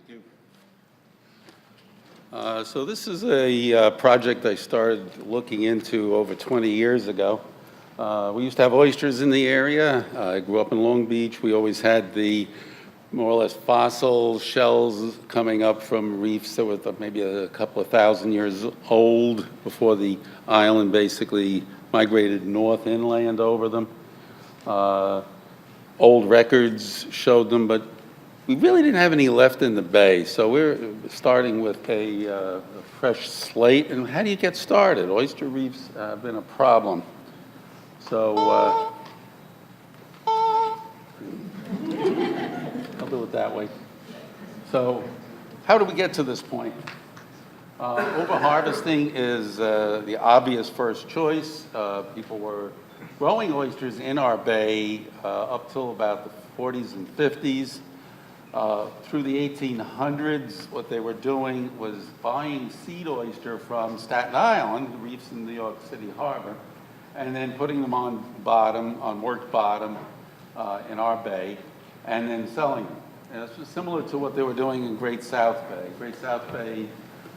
Thank you. So this is a project I started looking into over 20 years ago. We used to have oysters in the area. I grew up in Long Beach. We always had the more or less fossil shells coming up from reefs that were maybe a couple of thousand years old before the island basically migrated north inland over them. Old records showed them, but we really didn't have any left in the bay, so we're starting with a fresh slate. And how do you get started? Oyster reefs have been a problem. So I'll do it that way. So how do we get to this point? Overharvesting is the obvious first choice. People were growing oysters in our bay up till about the 40s and 50s. Through the 1800s, what they were doing was buying seed oyster from Staten Island, the reefs in New York City Harbor, and then putting them on bottom, on worked bottom in our bay, and then selling them. And this was similar to what they were doing in Great South Bay. Great South Bay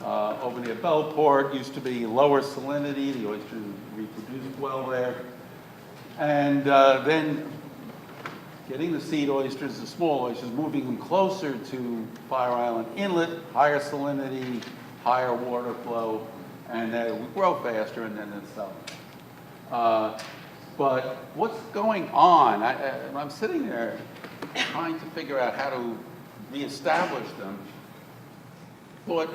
over near Bellport used to be lower salinity. The oysters reproduced well there. And then getting the seed oysters, the small oysters, moving them closer to Fire Island Inlet, higher salinity, higher water flow, and they would grow faster and then sell them. But what's going on? I'm sitting there trying to figure out how to reestablish them. What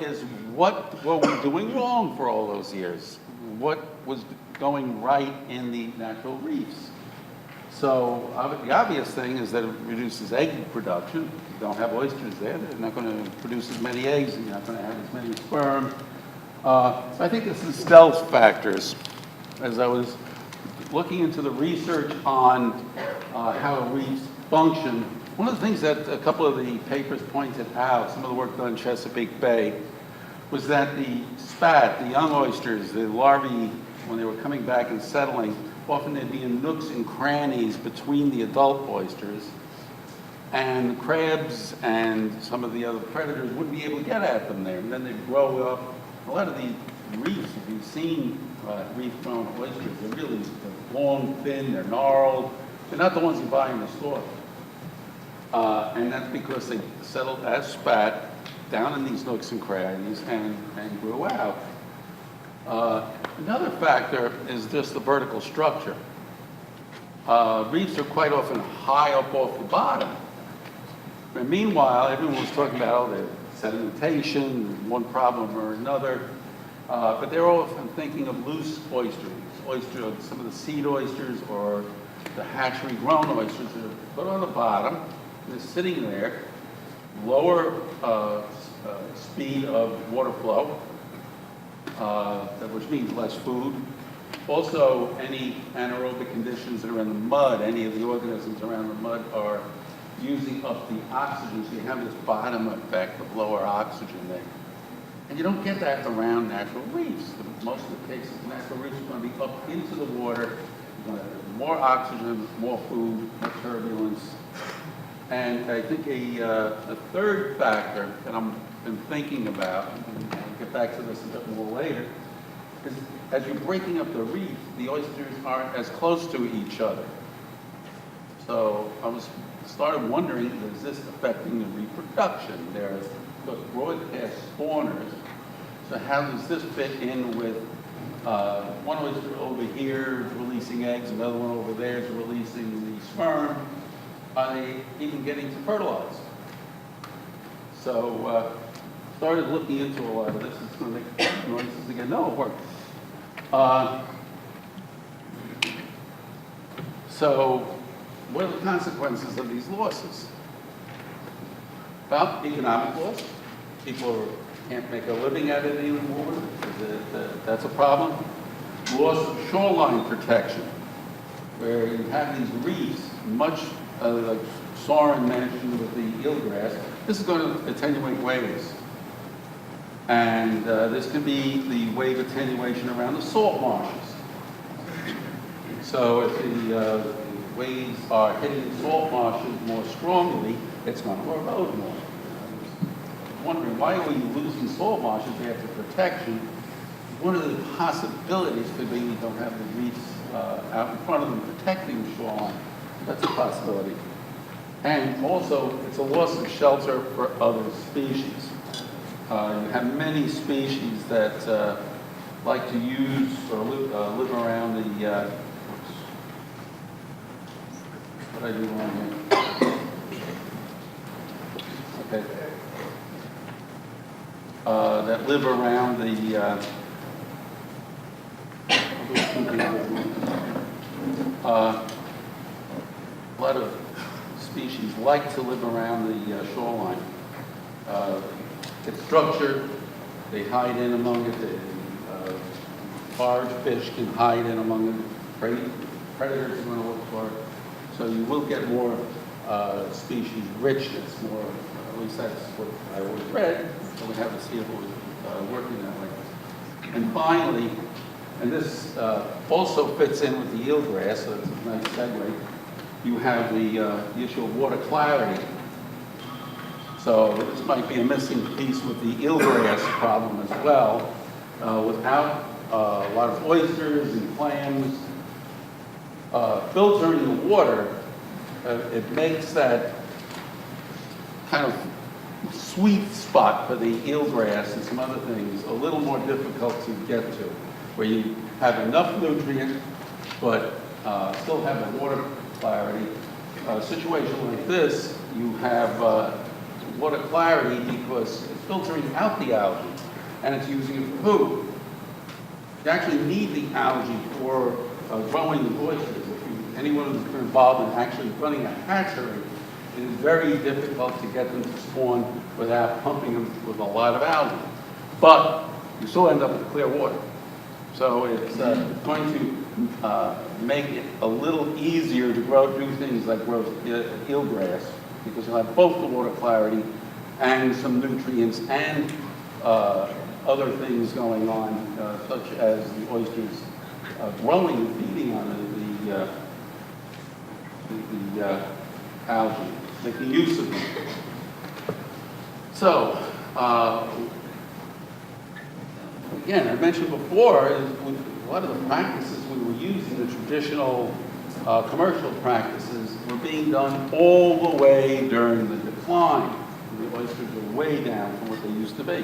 were we doing wrong for all those years? What was going right in the natural reefs? So the obvious thing is that it reduces egg production. If you don't have oysters there, they're not going to produce as many eggs, and you're not going to have as many sperm. So I think this is stealth factors. As I was looking into the research on how reefs function, one of the things that a couple of the papers pointed out, some of the work done in Chesapeake Bay, was that the spat, the young oysters, the larvae, when they were coming back and settling, often they'd be in nooks and crannies between the adult oysters, and crabs and some of the other predators wouldn't be able to get at them there. And then they'd grow up. A lot of these reefs, if you've seen reef-grown oysters, they're long, thin, they're gnarled. They're not the ones you buy in the store. And that's because they settled as spat down in these nooks and crannies and grew out. Another factor is just the vertical structure. Reefs are quite often high up off the bottom. And meanwhile, everyone was talking about the sedimentation, one problem or another, but they're often thinking of loose oysters, some of the seed oysters or the hatchery-grown oysters that are put on the bottom. They're sitting there, lower speed of water flow, which means less food. Also, any anaerobic conditions that are in the mud, any of the organisms around the mud are using up the oxygen, so you have this bottom effect of lower oxygen there. And you don't get that around natural reefs. In most of the cases, natural reefs are going to be up into the water. You're going to have more oxygen, more food, more turbulence. And I think a third factor that I've been thinking about, and I'll get back to this a bit more later, is as you're breaking up the reef, the oysters aren't as close to each other. So I started wondering, is this affecting the reproduction? There's broadcast spawners. So how does this fit in with one oyster over here is releasing eggs, another one over there is releasing the sperm? Are they even getting to fertilize? So started looking into a lot of this. It's going to make noises again. No, it worked. So what are the consequences of these losses? Well, economic loss. People can't make a living at it anymore. That's a problem. Loss of shoreline protection, where you have these reefs, much like Soren mentioned with the eelgrass. This is going to attenuate waves. And this can be the wave attenuation around the salt marshes. So if the waves are hitting the salt marshes more strongly, it's going to erode more. wondering, why are we losing salt marshes after protection? One of the possibilities could be we don't have the reefs out in front of them protecting the shoreline. That's a possibility. And also, it's a loss of shelter for other species. You have many species that like to use or live around the, what did I do wrong here? Okay. That live around the, a lot of species like to live around the shoreline. It's structured, they hide in among it, large fish can hide in among it, predators are going to look for it. So you will get more species richness, more, at least that's what I always read, so we have to see if it was working that way. And finally, and this also fits in with the eelgrass, so it's a nice segue, you have the issue of water clarity. So this might be a missing piece with the eelgrass problem as well. Without a lot of oysters and clams filtering the water, it makes that kind of sweet spot for the eelgrass and some other things a little more difficult to get to, where you have enough nutrient but still have the water clarity. A situation like this, you have water clarity because it's filtering out the algae and it's using it for food. You actually need the algae for growing the oysters. Anyone who's been involved in actually running a hatchery, it is very difficult to get them to spawn without pumping them with a lot of algae. But you still end up with clear water. So it's going to make it a little easier to do things like grow eelgrass, because you'll have both the water clarity and some nutrients and other things going on, such as the oysters growing and feeding on the algae, making use of them. So, again, I mentioned before, a lot of the practices we were using, the traditional commercial practices, were being done all the way during the decline. The oysters were way down from what they used to be.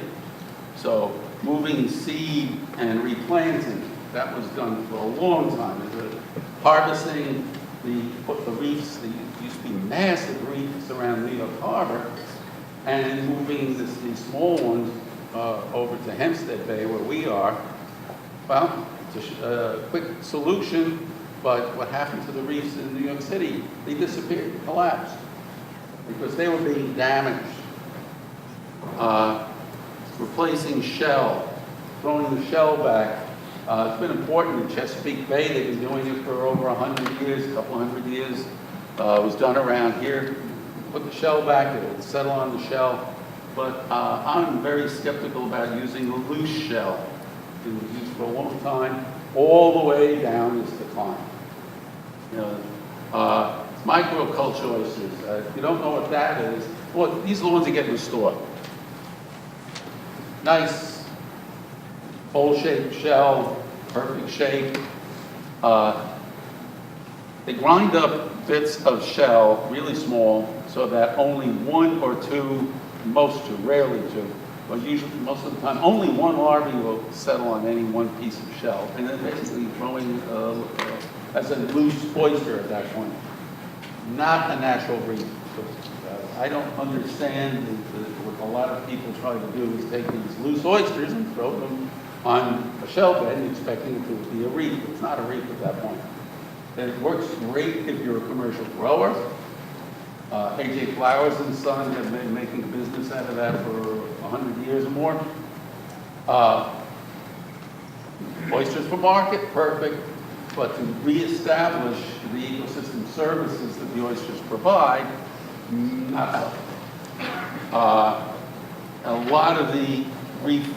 So moving seed and replanting, that was done for a long time. Harvesting the reefs, there used to be massive reefs around New York Harbor, and moving these small ones over to Hempstead Bay, where we are. Well, it's a quick solution, but what happened to the reefs in New York City? They disappeared, collapsed, because they were being damaged. Replacing shell, throwing the shell back. It's been important in Chesapeake Bay. They've been doing it for over 100 years, a couple hundred years. It was done around here. Put the shell back, it will settle on the shell. But I'm very skeptical about using a loose shell. It was used for a long time, all the way down this decline. Microculture oysters. If you don't know what that is, well, these are the ones that get in the store. Nice, bowl-shaped shell, perfect shape. They grind up bits of shell, really small, so that only one or two, rarely two, but usually most of the time, only one larvae will settle on any one piece of shell, and then basically growing as a loose oyster at that point. Not a natural reef. I don't understand what a lot of people try to do is take these loose oysters and throw them on a shell bed and expecting it to be a reef. It's not a reef at that point. It works great if you're a commercial grower. A.J. Flowers and Son have been making a business out of that for 100 years or more. Oysters for market, perfect. But to reestablish the ecosystem services that the oysters provide, not so. A lot of the reef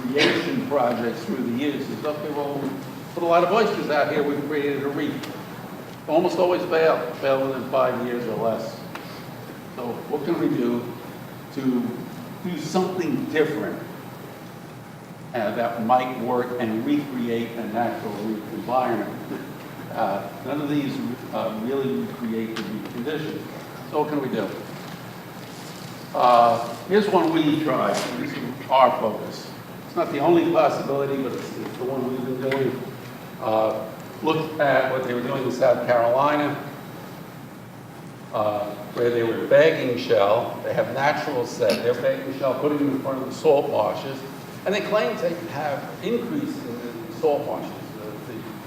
creation projects through the years is, okay, well, we put a lot of oysters out here, we've created a reef. Almost always fail within 5 years or less. So what can we do to do something different that might work and recreate a natural reef environment. None of these really recreate the reef conditions. So what can we do? Here's one we tried. This is our focus. It's not the only possibility, but it's the one we've been doing. Looked at what they were doing in South Carolina, where they were bagging shell. They have natural set. They're bagging shell, putting them in front of the salt marshes, and they claim they have increase in the salt marshes.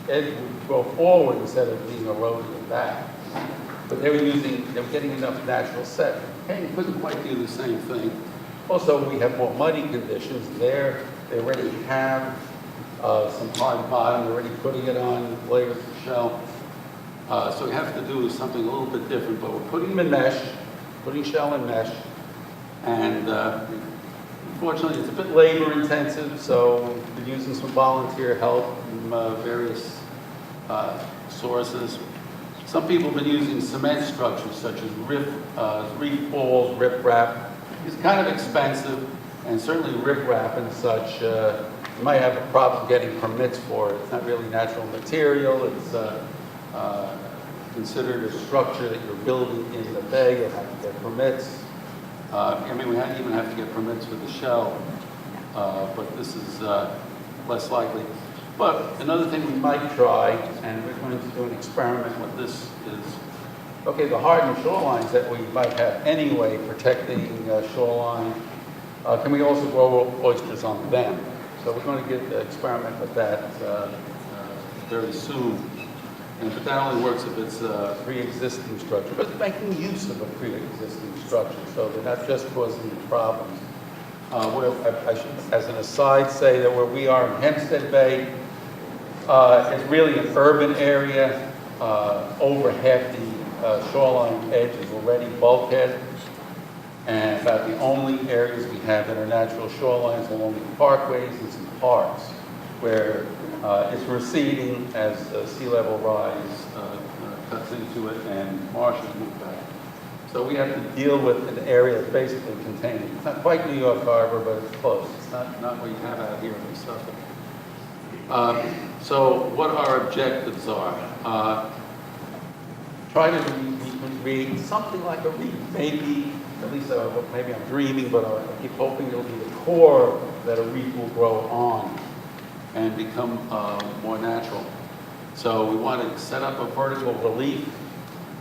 The edge would go forward instead of being eroded back. But they were getting enough natural set. Okay, you couldn't quite do the same thing. Also, we have more muddy conditions there. They already have some hard bottom, they're already putting it on layers of shell. So we have to do something a little bit different, but we're putting them in mesh, putting shell in mesh, and unfortunately it's a bit labor intensive, so we're using some volunteer help from various sources. Some people have been using cement structures such as reef balls, riprap. It's kind of expensive, and certainly riprap and such, you might have a problem getting permits for it. It's not really natural material. It's considered a structure that you're building in the bay. You'll have to get permits. I mean, we even have to get permits for the shell, but this is less likely. But another thing we might try, and we're going to do an experiment with this, is, okay, the hardened shorelines that we might have anyway protecting shoreline, can we also grow oysters on them? So we're going to experiment with that very soon. But that only works if it's a pre-existing structure, but making use of a pre-existing structure, so they're not just causing problems. I should, as an aside, say that where we are in Hempstead Bay, it's really an urban area. Over half the shoreline edge is already bulkhead, and about the only areas we have that are natural shorelines along the parkways and some parks, where it's receding as sea level rise cuts into it and marshes move back. So we have to deal with an area that's basically contained. It's not quite New York Harbor, but it's close. It's not what you have out here in Suffolk. So what our objectives are. Try to recreate something like a reef. Maybe, at least maybe I'm dreaming, but I keep hoping it'll be the core that a reef will grow on and become more natural. So we want to set up a vertical relief.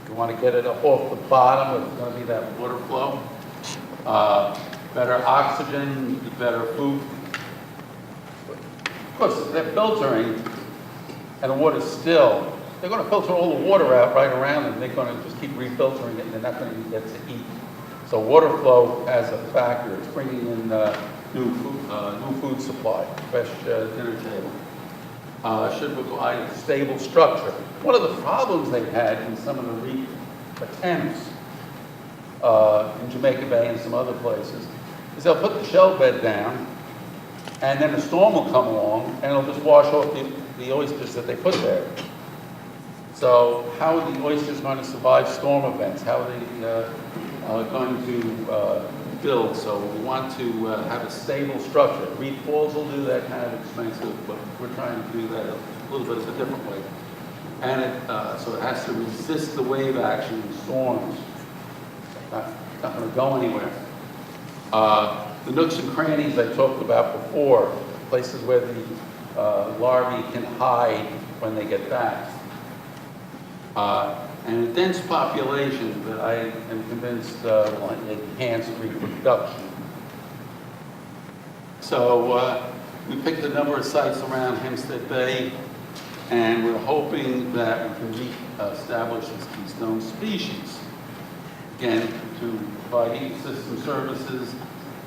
We want to get it up off the bottom. It's going to be that water flow. Better oxygen, better food. Of course, if they're filtering and the water's still, they're going to filter all the water out right around them. They're going to just keep refiltering it, and they're not going to get to eat. So water flow has a factor. It's bringing in new food supply, fresh dinner table. Should provide a stable structure. One of the problems they've had in some of the reef attempts in Jamaica Bay and some other places is they'll put the shell bed down, and then a storm will come along, and it'll just wash off the oysters that they put there. So how are the oysters going to survive storm events? How are they going to build? So we want to have a stable structure. Reef balls will do that, kind of expensive, but we're trying to do that a little bit of a different way. And so it has to resist the wave action in storms. It's not going to go anywhere. The nooks and crannies I talked about before, places where the larvae can hide when they get back. And a dense population that I am convinced will enhance reproduction. So we picked a number of sites around Hempstead Bay, and we're hoping that we can re-establish this keystone species. Again, to provide ecosystem services.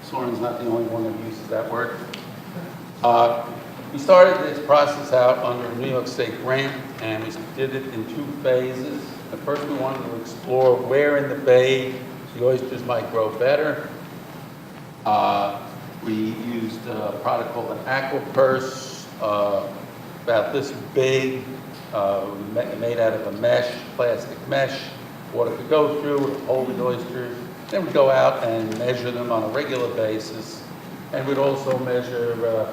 Soren's not the only one that uses that word. We started this process out under a New York State grant, and we did it in 2 phases. At first, we wanted to explore where in the bay the oysters might grow better. We used a product called an aquapurse, about this big, made out of a mesh, plastic mesh. Water could go through, it would hold the oysters. Then we'd go out and measure them on a regular basis, and we'd also measure the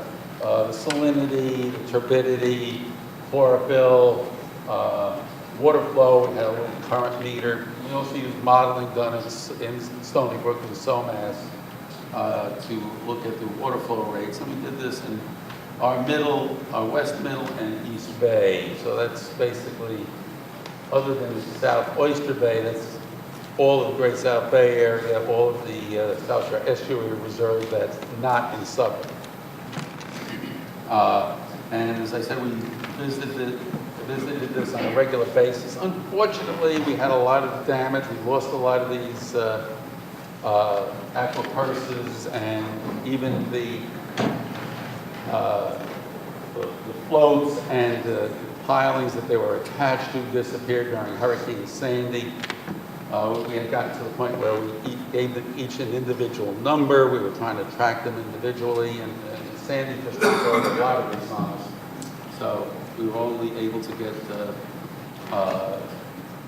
salinity, the turbidity, chlorophyll, water flow. We had a little current meter. We also used modeling done in Stony Brook and SOMAS to look at the water flow rates. And we did this in our West Middle and East Bay. So that's basically, other than the South Oyster Bay, that's all of the Great South Bay area, all of the South Shore Estuary Reserve that's not in Suffolk. And as I said, we visited this on a regular basis. Unfortunately, we had a lot of damage. We lost a lot of these aquapurses, and even the floats and the pilings that they were attached to disappeared during Hurricane Sandy. We had gotten to the point where we gave them each an individual number. We were trying to track them individually, and Sandy just destroyed a lot of these on us. So we were only able to get the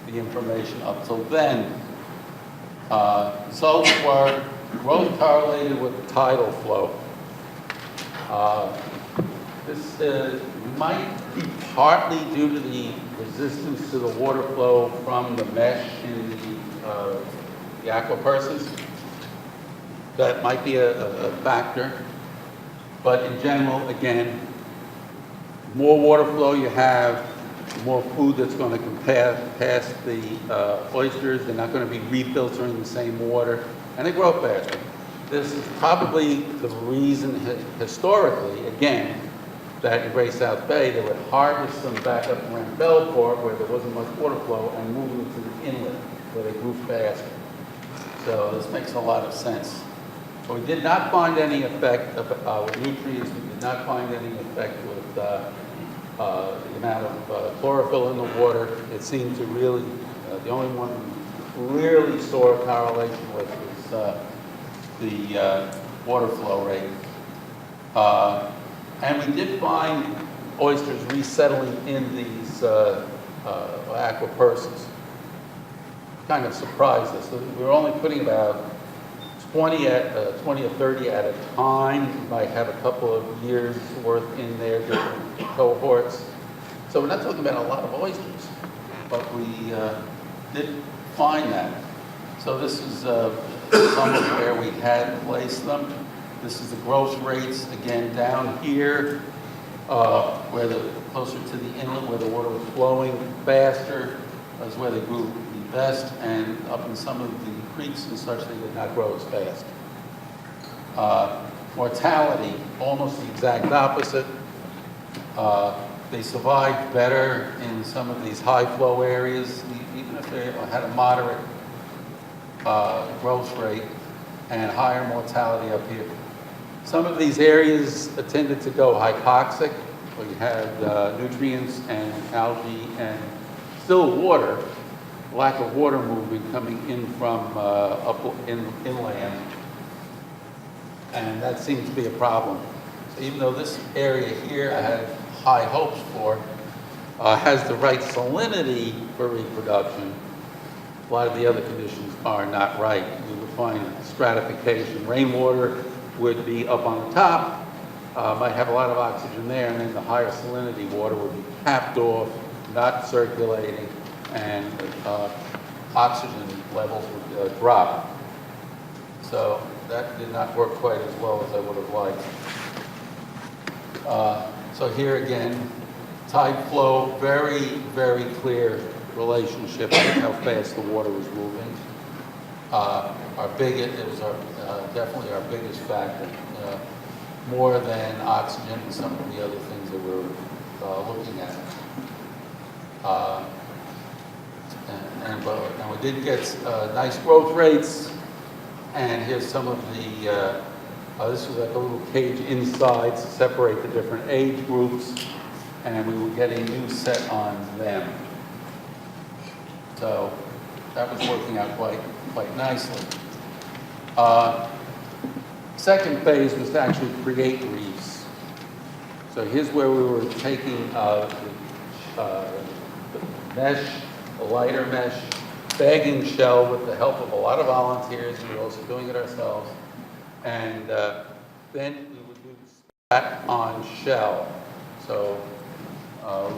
information up till then. Results were growth correlated with tidal flow. This might be partly due to the resistance to the water flow from the mesh in the aquapurses. That might be a factor. But in general, again, more water flow you have, more food that's going to come past the oysters. They're not going to be refiltering the same water, and they grow faster. This is probably the reason historically, again, that in Great South Bay, they would harvest them back up around Bellport, where there wasn't much water flow, and move them to the inlet, where they grew faster. So this makes a lot of sense. But we did not find any effect with nutrients. We did not find any effect with the amount of chlorophyll in the water. It seemed to really, the only one we really saw a correlation with was the water flow rate. And we did find oysters resettling in these aquapurses. Kind of surprised us. We were only putting about 20 or 30 at a time. You might have a couple of years worth in there, different cohorts. So we're not talking about a lot of oysters, but we did find that. So this is some of where we had placed them. This is the growth rates, again, down here, where closer to the inlet, where the water was flowing faster, is where they grew the best, and up in some of the creeks and such, they did not grow as fast. Mortality, almost the exact opposite. They survived better in some of these high flow areas, even if they had a moderate growth rate, and higher mortality up here. Some of these areas tended to go hypoxic, where you had nutrients and algae and still water, lack of water movement coming in from inland, and that seems to be a problem. So even though this area here I had high hopes for, has the right salinity for reproduction, a lot of the other conditions are not right. You would find stratification, rainwater would be up on the top, might have a lot of oxygen there, and then the higher salinity water would be capped off, not circulating, and oxygen levels would drop. So that did not work quite as well as I would have liked. So here again, tide flow, very, very clear relationship with how fast the water was moving. It was definitely our biggest factor, more than oxygen and some of the other things that we're looking at. And we did get nice growth rates, and here's some of the, this was like a little cage inside to separate the different age groups, and we would get a new set on them. So that was working out quite nicely. Second phase was to actually create reefs. So here's where we were taking the mesh, the lighter mesh, bagging shell with the help of a lot of volunteers. We were also doing it ourselves. And then we would do spat on shell. So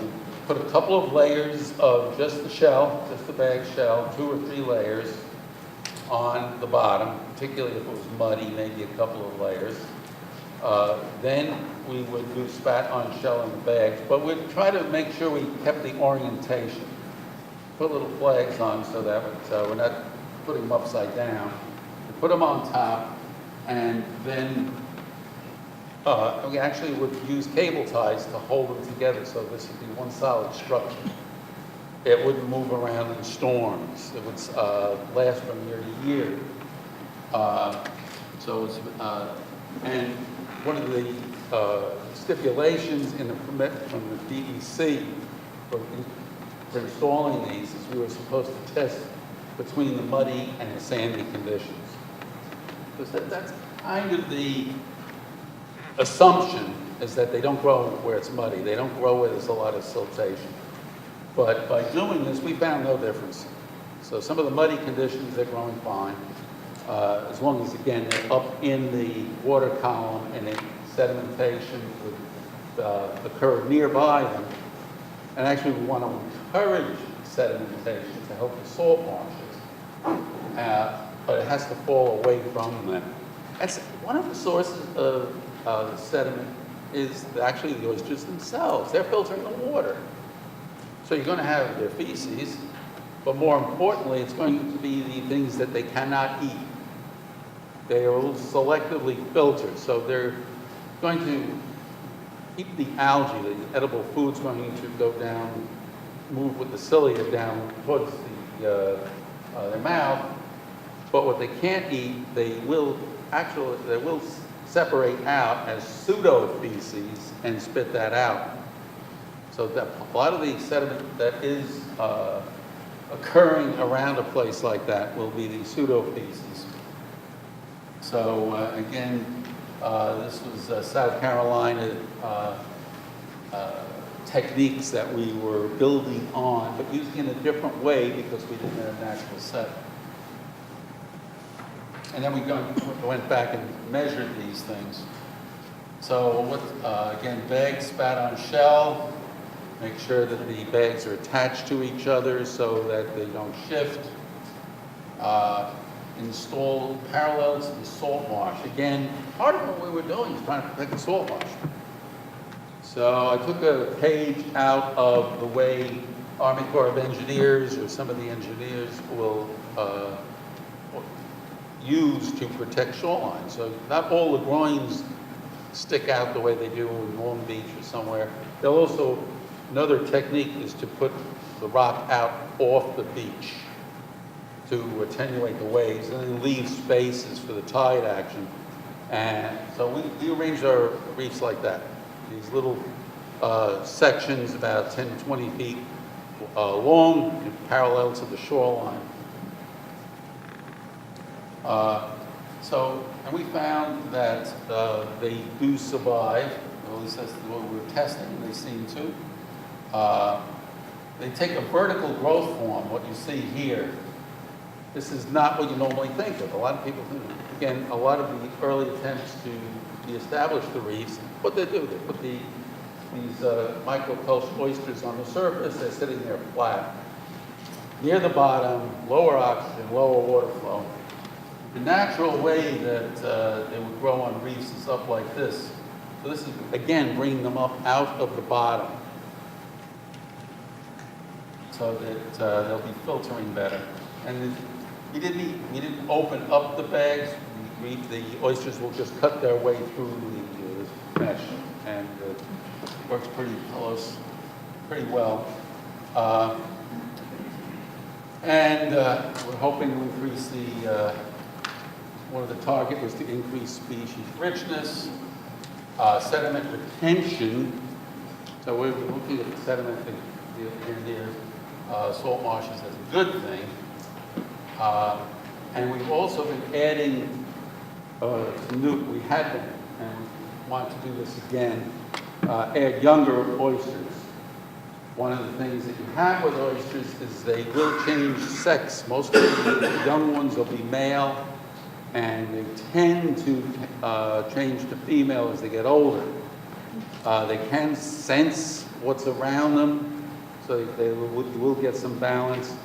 we put a couple of layers of just the shell, just the bagged shell, 2 or 3 layers on the bottom, particularly if it was muddy, maybe a couple of layers. Then we would do spat on shell in the bags, but we'd try to make sure we kept the orientation. Put little flags on so that we're not putting them upside down. We put them on top, and then we actually would use cable ties to hold them together so this would be one solid structure. It wouldn't move around in storms. It would last from year to year. And one of the stipulations in the permit from the DEC for installing these is we were supposed to test between the muddy and the sandy conditions. Because that's kind of the assumption, is that they don't grow where it's muddy. They don't grow where there's a lot of siltation. But by doing this, we found no difference. So some of the muddy conditions, they're growing fine. As long as, again, they're up in the water column and the sedimentation would occur nearby them. And actually, we want to encourage sedimentation to help the salt marshes. But it has to fall away from them. That's one of the sources of the sediment is actually the oysters themselves. They're filtering the water. So you're going to have their feces, but more importantly, it's going to be the things that they cannot eat. They will selectively filter, so they're going to keep the algae, the edible food's going to go down, move with the cilia down towards their mouth, but what they can't eat, they will separate out as pseudo-feces and spit that out. So that a lot of the sediment that is occurring around a place like that will be the pseudo-feces. So again, this was South Carolina techniques that we were building on, but using in a different way because we didn't have a natural set. And then we went back and measured these things. So again, bags spat on shell. Make sure that the bags are attached to each other so that they don't shift. Install parallel to the salt marsh. Again, part of what we were doing is trying to protect the salt marsh. So I took a page out of the way Army Corps of Engineers or some of the engineers will use to protect shoreline. So not all the groins stick out the way they do in Long Beach or somewhere. They'll also, another technique is to put the rock out off the beach to attenuate the waves and then leave spaces for the tide action. And so we arrange our reefs like that. These little sections about 10, 20 feet long and parallel to the shoreline. And we found that they do survive, or at least that's what we were testing, they seem to. They take a vertical growth form, what you see here. This is not what you normally think of. A lot of people think, again, a lot of the early attempts to establish the reefs, what they do, they put these microculture oysters on the surface, they're sitting there flat. Near the bottom, lower oxygen, lower water flow. The natural way that they would grow on reefs is up like this. So this is, again, bringing them up out of the bottom so that they'll be filtering better. And we didn't open up the bags. The oysters will just cut their way through the mesh, and it works pretty well. We're hoping to increase one of the target was to increase species richness, sediment retention. So we're looking at the sediment in their salt marshes as a good thing. And we've also been adding we had been, and we want to do this again, add younger oysters. One of the things that you have with oysters is they will change sex. Most of the young ones will be male, and they tend to change to female as they get older. They can sense what's around them, so they will get some balance.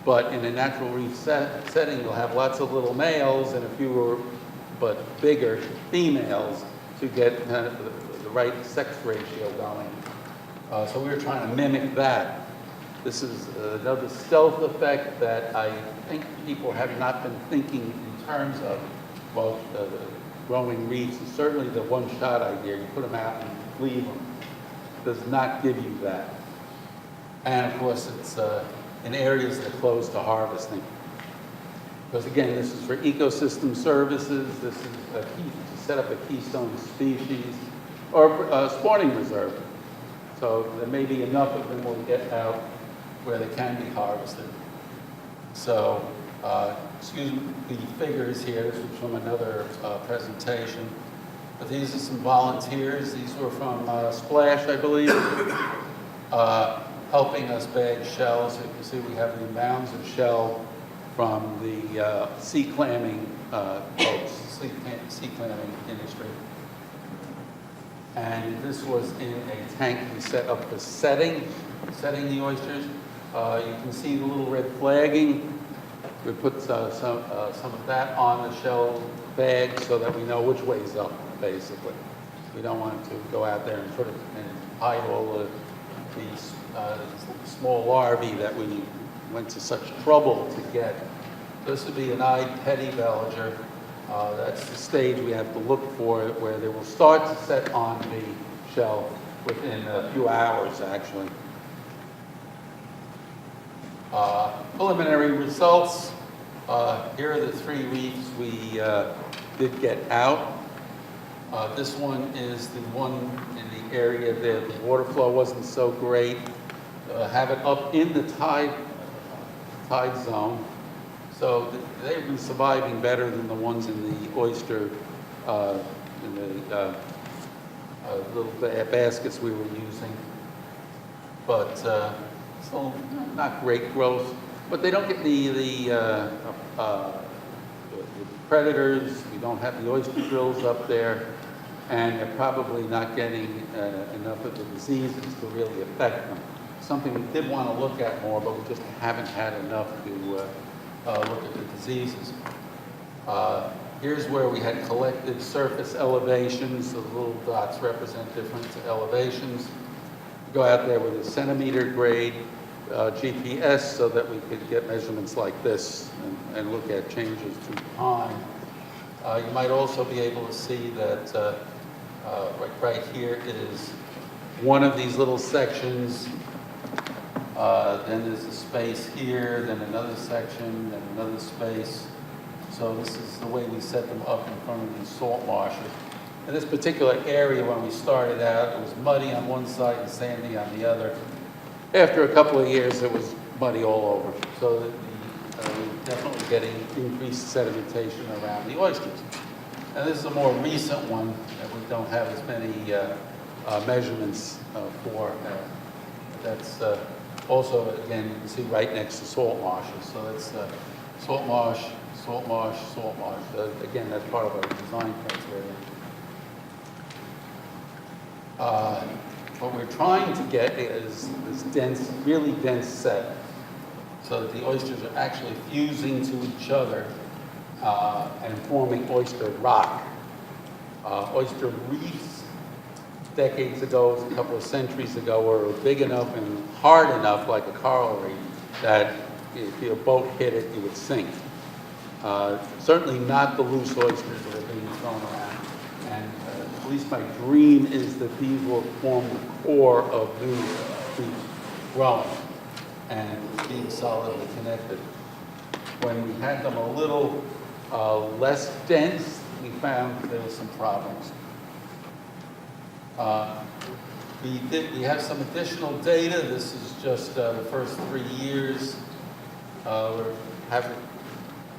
But in a natural reef setting, you'll have lots of little males and a fewer but bigger females to get kind of the right sex ratio going. So we were trying to mimic that. This is another stealth effect that I think people have not been thinking in terms of, well, growing reefs. And certainly the one-shot idea, you put them out and leave them, does not give you that. And of course, it's in areas that are closed to harvesting. Because again, this is for ecosystem services. This is a key to set up a keystone species or a spawning reserve. So there may be enough of them will get out where they can be harvested. So, excuse the figures here. This was from another presentation. But these are some volunteers. These were from Splash, I believe, helping us bag shells. You can see we have the mounds of shell from the sea clamming boats, sea clamming industry. And this was in a tank we set up for setting the oysters. You can see the little red flagging. We put some of that on the shell bag so that we know which way's up, basically. We don't want to go out there and put it and hide all these small larvae that we went to such trouble to get. This would be an eyed petty veliger. That's the stage we have to look for where they will start to set on the shell within a few hours, actually. Preliminary results. Here are the 3 reefs we did get out. This one is the one in the area that the water flow wasn't so great. Have it up in the tide zone. So they've been surviving better than the ones in the oyster, in the little baskets we were using. But still not great growth. But they don't get the predators. We don't have the oyster drills up there. And they're probably not getting enough of the diseases to really affect them. Something we did want to look at more, but we just haven't had enough to look at the diseases. Here's where we had collected surface elevations. The little dots represent different elevations. We go out there with a centimeter grade GPS so that we could get measurements like this and look at changes through time. You might also be able to see that right here is one of these little sections. Then there's a space here, then another section, then another space. So this is the way we set them up in front of these salt marshes. In this particular area, when we started out, it was muddy on one side and sandy on the other. After a couple of years, it was muddy all over. So we're definitely getting increased sedimentation around the oysters. And this is a more recent one that we don't have as many measurements for. That's also, again, you can see right next to salt marshes. So that's salt marsh, salt marsh, salt marsh. Again, that's part of our design criteria. What we're trying to get is this dense, really dense set, so that the oysters are actually fusing to each other and forming oyster rock. Oyster reefs, decades ago, a couple of centuries ago, were big enough and hard enough, like a coral reef, that if your boat hit it, you would sink. Certainly not the loose oysters that are being thrown around. And at least my dream is that these will form the core of new reefs growing and being solidly connected. When we had them a little less dense, we found there were some problems. We have some additional data. This is just the first 3 years. We haven't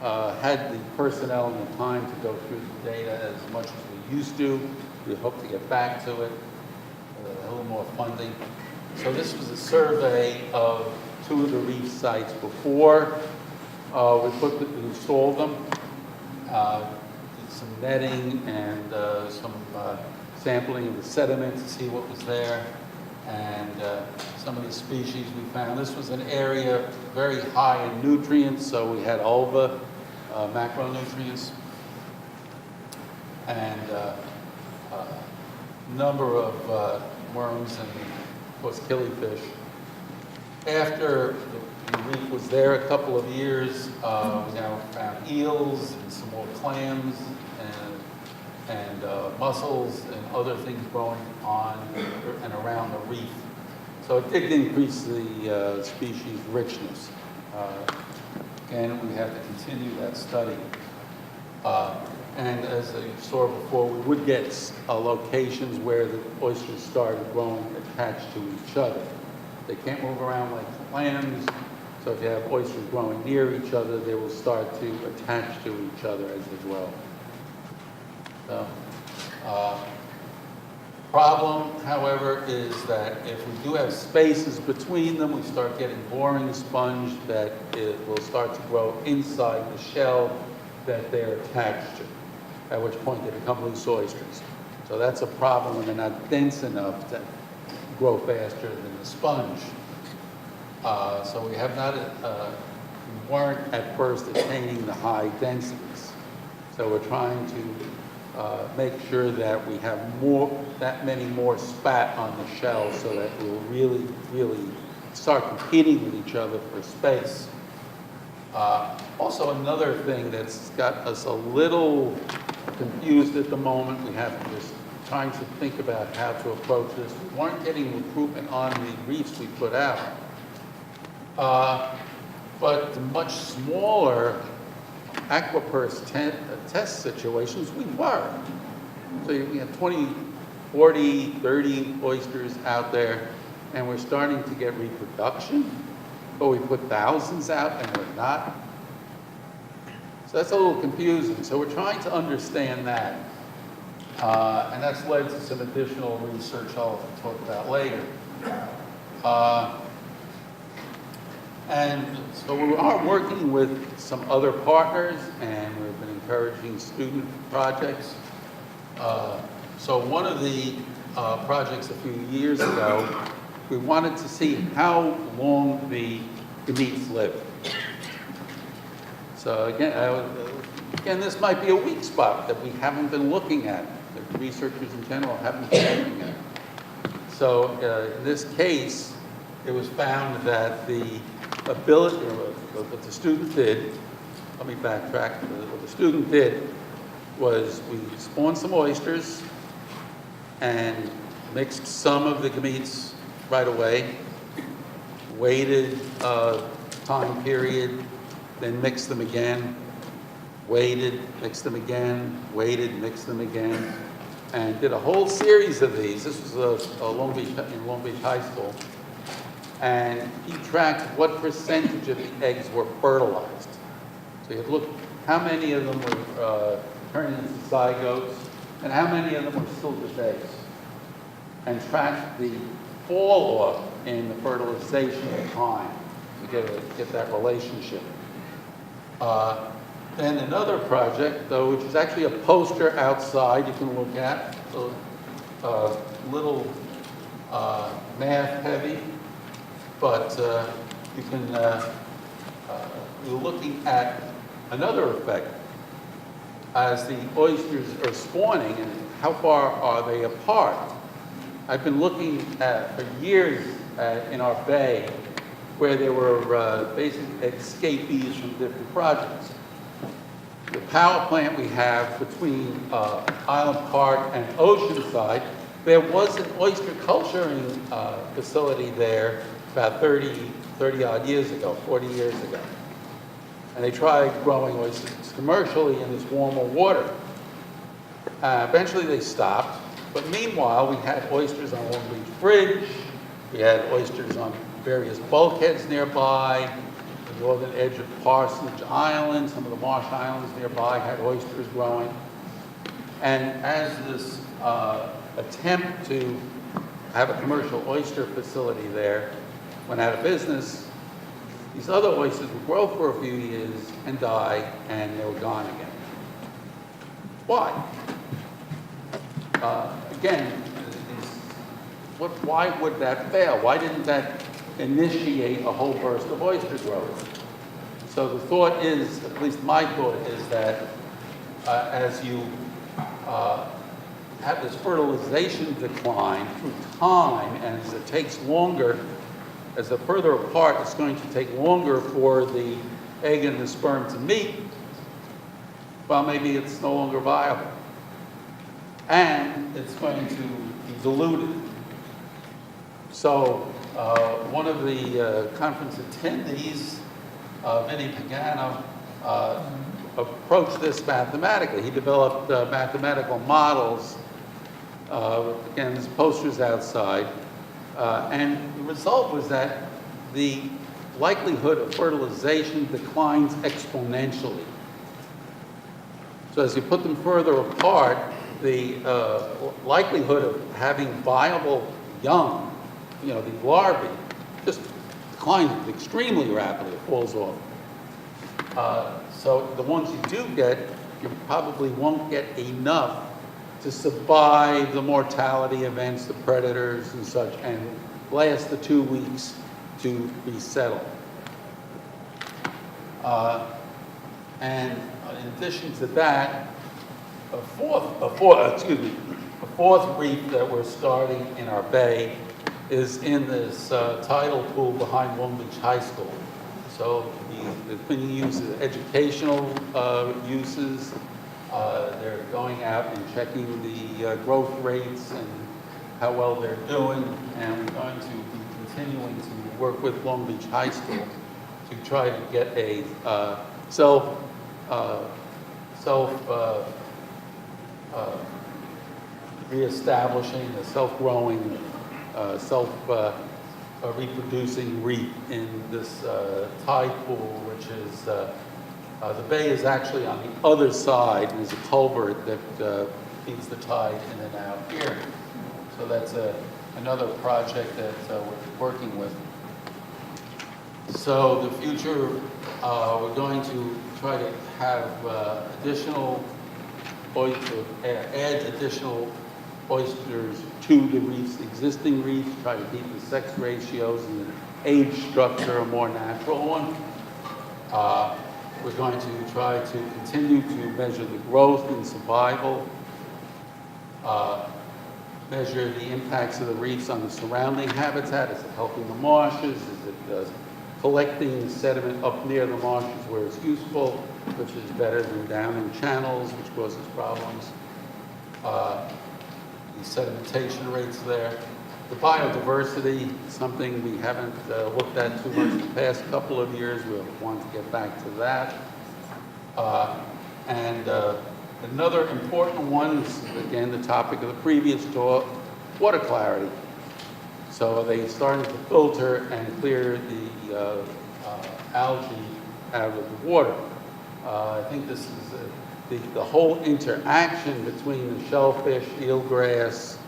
had the personnel and the time to go through the data as much as we used to. We hope to get back to it, a little more funding. So this was a survey of two of the reef sites before we installed them. Did some netting and some sampling of the sediment to see what was there, and some of the species we found. This was an area very high in nutrients, so we had ulva, macronutrients, and number of worms and, of course, killifish. After the reef was there a couple of years, we now found eels and some more clams and mussels and other things growing on and around the reef. So it did increase the species richness. And we had to continue that study. And as I saw before, we would get locations where the oysters started growing attached to each other. They can't move around like clams, so if you have oysters growing near each other, they will start to attach to each other as they grow. So, problem, however, is that if we do have spaces between them, we start getting boring sponge that it will start to grow inside the shell that they're attached to, at which point they become loose oysters. So that's a problem when they're not dense enough to grow faster than the sponge. So we have not, we weren't at first attaining the high densities. So we're trying to make sure that we have that many more spat on the shell so that we'll really, really start competing with each other for space. Also, another thing that's got us a little confused at the moment, we have to just trying to think about how to approach this. We weren't getting recruitment on the reefs we put out. But the much smaller aquapurse test situations, we were. So you had 20, 40, 30 oysters out there, and we're starting to get reproduction, but we put thousands out and we're not. So that's a little confusing. So we're trying to understand that. And that's led to some additional research I'll talk about later. And so we are working with some other partners, and we've been encouraging student projects. So one of the projects a few years ago, we wanted to see how long the gametes live. So again, this might be a weak spot that we haven't been looking at, that researchers in general haven't been looking at. So in this case, it was found that the ability, what the student did, let me backtrack, what the student did was we spawned some oysters and mixed some of the gametes right away, waited a time period, then mixed them again, waited, mixed them again, waited, mixed them again, and did a whole series of these. This was in Long Beach High School. And he tracked what percentage of the eggs were fertilized. So you'd look how many of them were turning into zygotes and how many of them were still just eggs. And track the fall off in the fertilization time to get that relationship. Then another project, though, which is actually a poster outside you can look at, a little math heavy, but you can, we're looking at another effect. As the oysters are spawning, and how far are they apart? I've been looking at for years in our bay where there were basically escapees from different projects. The power plant we have between Island Park and Oceanside, there was an oyster culturing facility there about 30 odd years ago, 40 years ago. And they tried growing oysters commercially in this warmer water. Eventually they stopped, but meanwhile we had oysters on Long Beach Bridge, we had oysters on various bulkheads nearby, the northern edge of Parsonage Island, some of the marsh islands nearby had oysters growing. And as this attempt to have a commercial oyster facility there, went out of business. These other oysters would grow for a few years and die, and they were gone again. Why? Again, why would that fail? Why didn't that initiate a whole burst of oyster growth? So the thought is, at least my thought is that as you have this fertilization decline through time, and as it takes longer, as they're further apart, it's going to take longer for the egg and the sperm to meet. Well, maybe it's no longer viable. And it's going to be diluted. So one of the conference attendees, Vinny Pagano, approached this mathematically. He developed mathematical models. Again, there's posters outside. And the result was that the likelihood of fertilization declines exponentially. So as you put them further apart, the likelihood of having viable young, the larvae, just declines extremely rapidly. It falls off. So the ones you do get, you probably won't get enough to survive the mortality events, the predators and such, and last the 2 weeks to resettle. And in addition to that, a fourth reef that we're starting in our bay is in this tidal pool behind Long Beach High School. So it's been used as educational uses. They're going out and checking the growth rates and how well they're doing, and we're going to be continuing to work with Long Beach High School to try to get a reestablishing a self-growing, reproducing reef in this tide pool, which is the bay is actually on the other side, and there's a culvert that feeds the tide in and out here. So that's another project that we're working with. So the future, we're going to try to have add additional oysters to the reef's existing reefs, try to keep the sex ratios and the age structure a more natural one. We're going to try to continue to measure the growth and survival, measure the impacts of the reefs on the surrounding habitat. Is it helping the marshes? Is it collecting sediment up near the marshes where it's useful, which is better than down in channels, which causes problems? The sedimentation rates there. The biodiversity, something we haven't looked at too much the past couple of years. We'll want to get back to that. And another important one is, again, the topic of the previous talk, water clarity. So they started to filter and clear the algae out of the water. I think this is the whole interaction between the shellfish, eelgrass,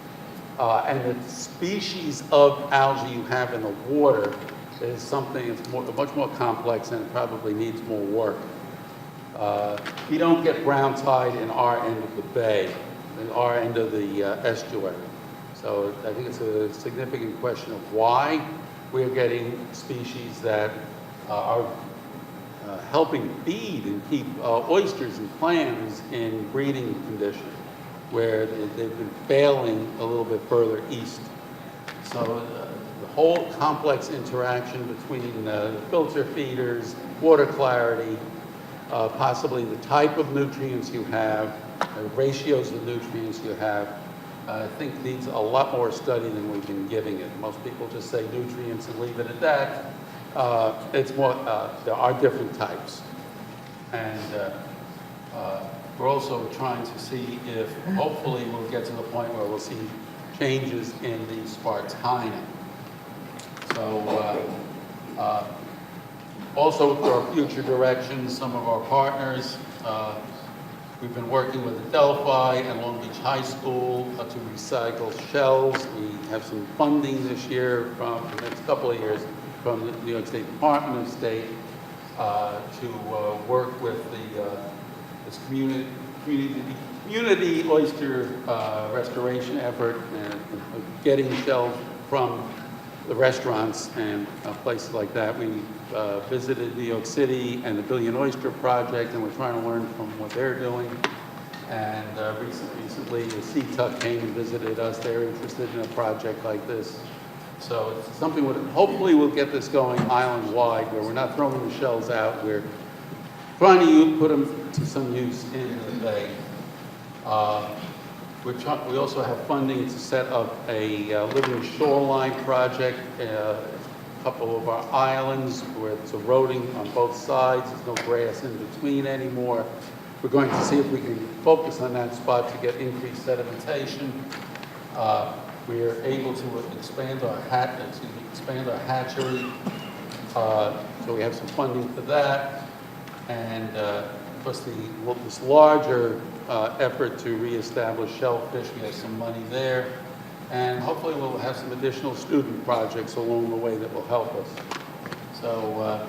and the species of algae you have in the water is something that's much more complex, and it probably needs more work. We don't get brown tide in our end of the bay, in our end of the estuary. So I think it's a significant question of why we're getting species that are helping feed and keep oysters and clams in breeding conditions, where they've been failing a little bit further east. So the whole complex interaction between filter feeders, water clarity, possibly the type of nutrients you have, the ratios of nutrients you have, I think needs a lot more study than we've been giving it. Most people just say nutrients and leave it at that. It's more, there are different types. And we're also trying to see if, hopefully, we'll get to the point where we'll see changes in the Spartina. So, also for our future directions, some of our partners We've been working with Adelphi and Long Beach High School to recycle shells. We have some funding this year from the next couple of years from the New York State Department of State to work with this community oyster restoration effort and getting shells from the restaurants and places like that. We visited New York City and the Billion Oyster Project, and we're trying to learn from what they're doing. And recently, the CTUC came and visited us. They're interested in a project like this. So it's something that hopefully we'll get this going island-wide, where we're not throwing the shells out. We're trying to put them to some use in the bay. We also have funding to set up a living shoreline project, a couple of our islands where it's eroding on both sides. There's no grass in between anymore. We're going to see if we can focus on that spot to get increased sedimentation. We are able to expand our hatchery, so we have some funding for that. And of course, this larger effort to reestablish shellfish, we have some money there. And hopefully we'll have some additional student projects along the way that will help us. So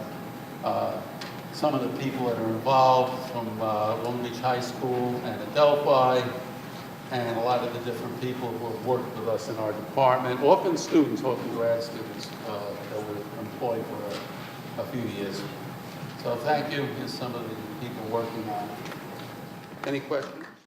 some of the people that are involved from Long Beach High School and Adelphi, and a lot of the different people who have worked with us in our department, often students, often grad students that were employed for a few years. So thank you. Here's some of the people working on it. Any questions?